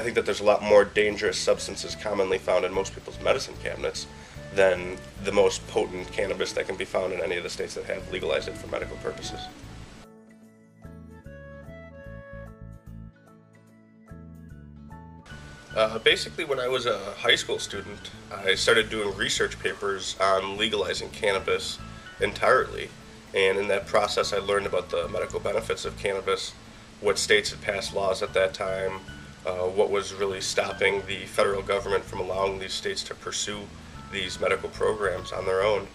think that there's a lot more dangerous substances commonly found in most people's medicine cabinets than the most potent cannabis that can be found in any of the states that have legalized it for medical purposes. Basically, when I was a high school student, I started doing research papers on legalizing cannabis entirely. And in that process, I learned about the medical benefits of cannabis, what states had passed laws at that time, what was really stopping the federal government from allowing these states to pursue these medical programs on their own.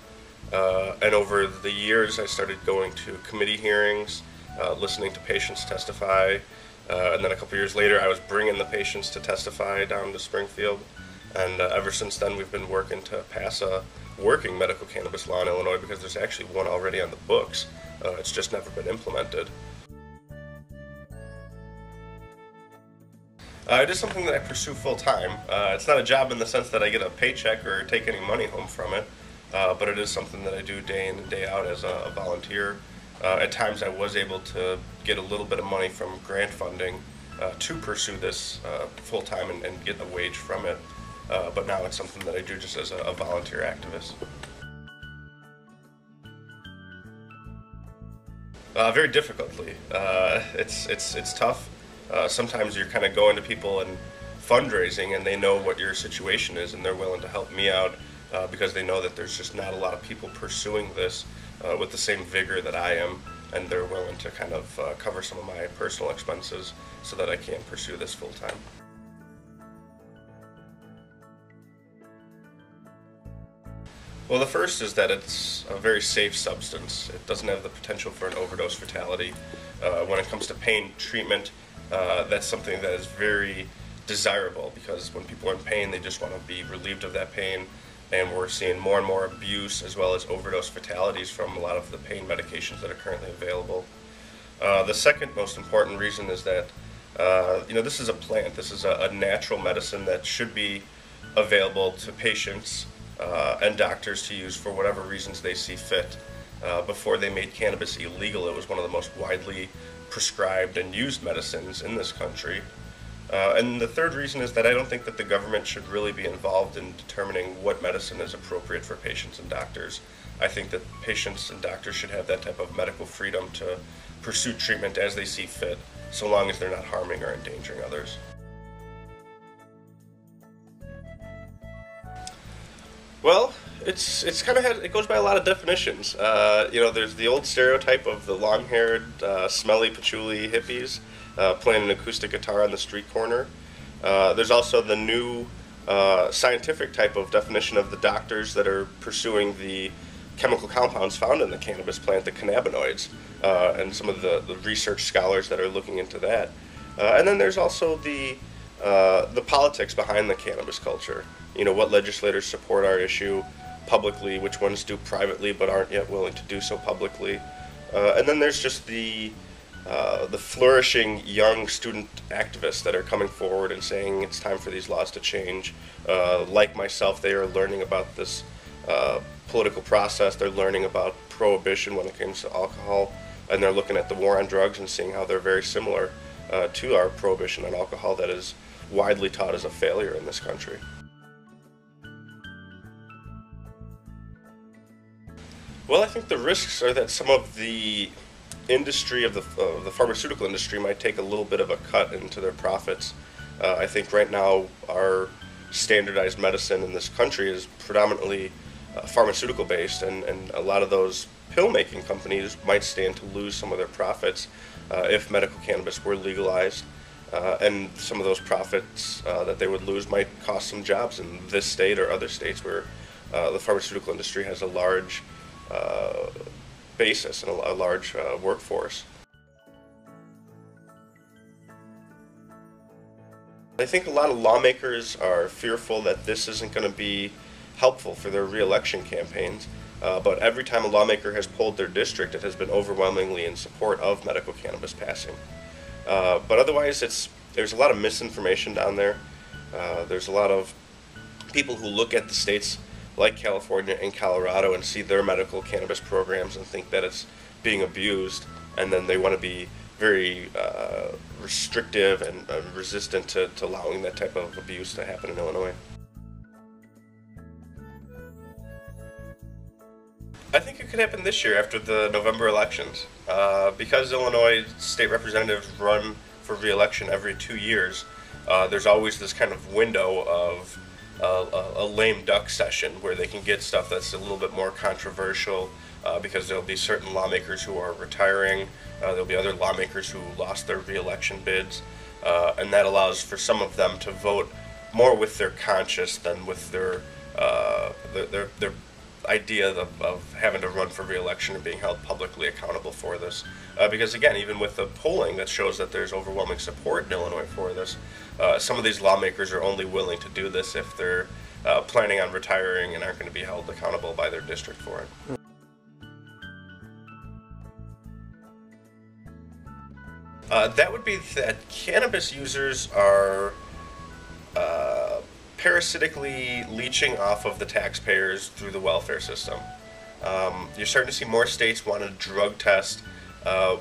And over the years, I started going to committee hearings, listening to patients testify, and then a couple years later, I was bringing the patients to testify down to Springfield. And ever since then, we've been working to pass a working medical cannabis law in Illinois, because there's actually one already on the books. It's just never been implemented. It is something that I pursue full-time. It's not a job in the sense that I get a paycheck or take any money home from it, but it is something that I do day in and day out as a volunteer. At times I was able to get a little bit of money from grant funding to pursue this full-time and get a wage from it, but now it's something that I do just as a volunteer activist. Very difficultly. It's tough. Sometimes you're kind of going to people and fundraising, and they know what your situation is, and they're willing to help me out because they know that there's just not a lot of people pursuing this with the same vigor that I am, and they're willing to kind of cover some of my personal expenses so that I can pursue this full time. Well, the first is that it's a very safe substance. It doesn't have the potential for an overdose fatality. When it comes to pain treatment, that's something that is very desirable, because when people are in pain, they just want to be relieved of that pain, and we're seeing more and more abuse as well as overdose fatalities from a lot of the pain medications that are currently available. The second most important reason is that this is a plant. This is a natural medicine that should be available to patients and doctors to use for whatever reasons they see fit. Before they made cannabis illegal, it was one of the most widely prescribed and used medicines in this country. And the third reason is that I don't think that the government should really be involved in determining what medicine is appropriate for patients and doctors. I think that patients and doctors should have that type of medical freedom to pursue treatment as they see fit, so long as they're not harming or endangering others. Well, it's kind of it goes by a lot of definitions. There's the old stereotype of the long-haired, smelly patchouli hippies playing an acoustic guitar on the street corner. There's also the new scientific type of definition of the doctors that are pursuing the chemical compounds found in the cannabis plant, the cannabinoids, and some of the research scholars that are looking into that. And then there's also the politics behind the cannabis culture. What legislators support our issue publicly, which ones do privately but aren't yet willing to do so publicly. And then there's just the flourishing young student activists that are coming forward and saying it's time for these laws to change. Like myself, they are learning about this political process. They're learning about prohibition when it comes to alcohol, and they're looking at the war on drugs and seeing how they're very similar to our prohibition on alcohol that is widely taught as a failure in this country. Well, I think the risks are that some of the industry of the pharmaceutical industry might take a little bit of a cut into their profits. I think right now our standardized medicine in this country is predominantly pharmaceutical based, and a lot of those pill-making companies might stand to lose some of their profits if medical cannabis were legalized, and some of those profits that they would lose might cost some jobs in this state or other states where the pharmaceutical industry has a large basis and a large workforce. I think a lot of lawmakers are fearful that this isn't going to be helpful for their re-election campaigns, but every time a lawmaker has polled their district, it has been overwhelmingly in support of medical cannabis passing. But otherwise, there's a lot of misinformation down there. There's a lot of people who look at the states like California and Colorado and see their medical cannabis programs and think that it's being abused, and then they want to be very restrictive and resistant to allowing that type of abuse to happen in Illinois. I think it could happen this year after the November elections. Because Illinois state representatives run for re-election every 2 years, there's always this kind of window of a lame duck session where they can get stuff that's a little bit more controversial, because there'll be certain lawmakers who are retiring, there'll be other lawmakers who lost their re-election bids, and that allows for some of them to vote more with their conscience than with their idea of having to run for re-election and being held publicly accountable for this. Because again, even with the polling that shows that there's overwhelming support in Illinois for this, some of these lawmakers are only willing to do this if they're planning on retiring and aren't going to be held accountable by their district for it. That would be that cannabis users are parasitically leeching off of the taxpayers through the welfare system. You're starting to see more states want to drug test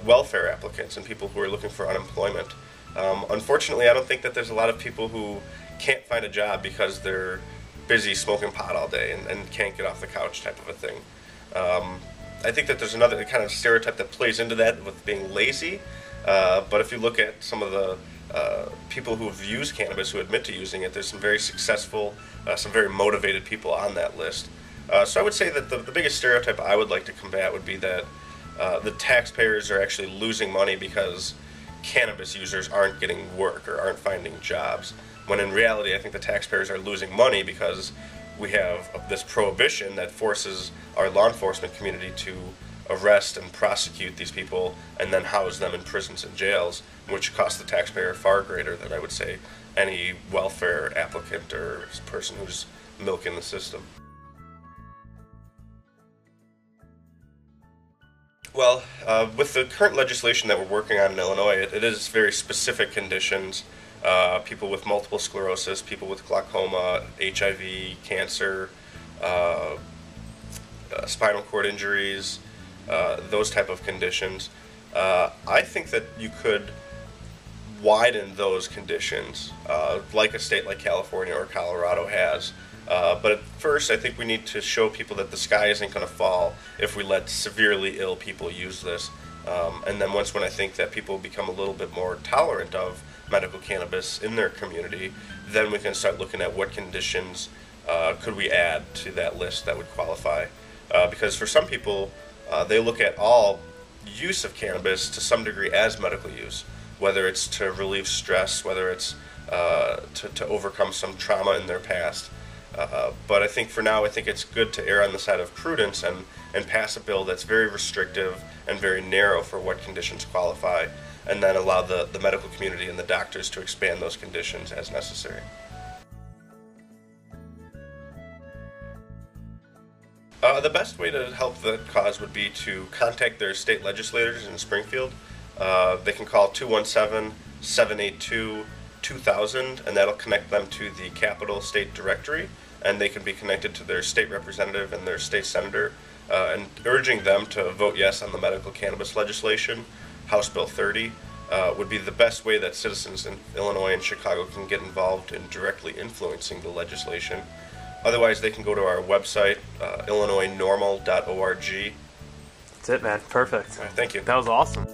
welfare applicants and people who are looking for unemployment. Unfortunately, I don't think that there's a lot of people who can't find a job because they're busy smoking pot all day and can't get off the couch type of a thing. I think that there's another kind of stereotype that plays into that with being lazy. But if you look at some of the people who have used cannabis, who admit to using it, there's some very successful, some very motivated people on that list. So I would say that the biggest stereotype I would like to combat would be that the taxpayers are actually losing money because cannabis users aren't getting work or aren't finding jobs, when in reality I think the taxpayers are losing money because we have this prohibition that forces our law enforcement community to arrest and prosecute these people and then house them in prisons and jails, which costs the taxpayer far greater than, I would say, any welfare applicant or person who's milking the system. Well, with the current legislation that we're working on in Illinois, it is very specific conditions. People with multiple sclerosis, people with glaucoma, HIV, cancer, spinal cord injuries, those type of conditions. I think that you could widen those conditions, like a state like California or Colorado has. But at first, I think we need to show people that the sky isn't going to fall if we let severely ill people use this. And then when I think that people become a little bit more tolerant of medical cannabis in their community, then we can start looking at what conditions could we add to that list that would qualify. Because for some people, they look at all use of cannabis to some degree as medical use, whether it's to relieve stress, whether it's to overcome some trauma in their past. But I think for now, I think it's good to err on the side of prudence and pass a bill that's very restrictive and very narrow for what conditions qualify, and then allow the medical community and the doctors to expand those conditions as necessary. The best way to help the cause would be to contact their state legislators in Springfield. They can call 217-782-2000, and that'll connect them to the Capital State Directory, and they can be connected to their state representative and their state senator, and urging them to vote yes on the medical cannabis legislation, House Bill 30, would be the best way that citizens in Illinois and Chicago can get involved in directly influencing the legislation. Otherwise, they can go to our website, illinoisnormal.org. That's it, man. Perfect. All right, thank you. That was awesome.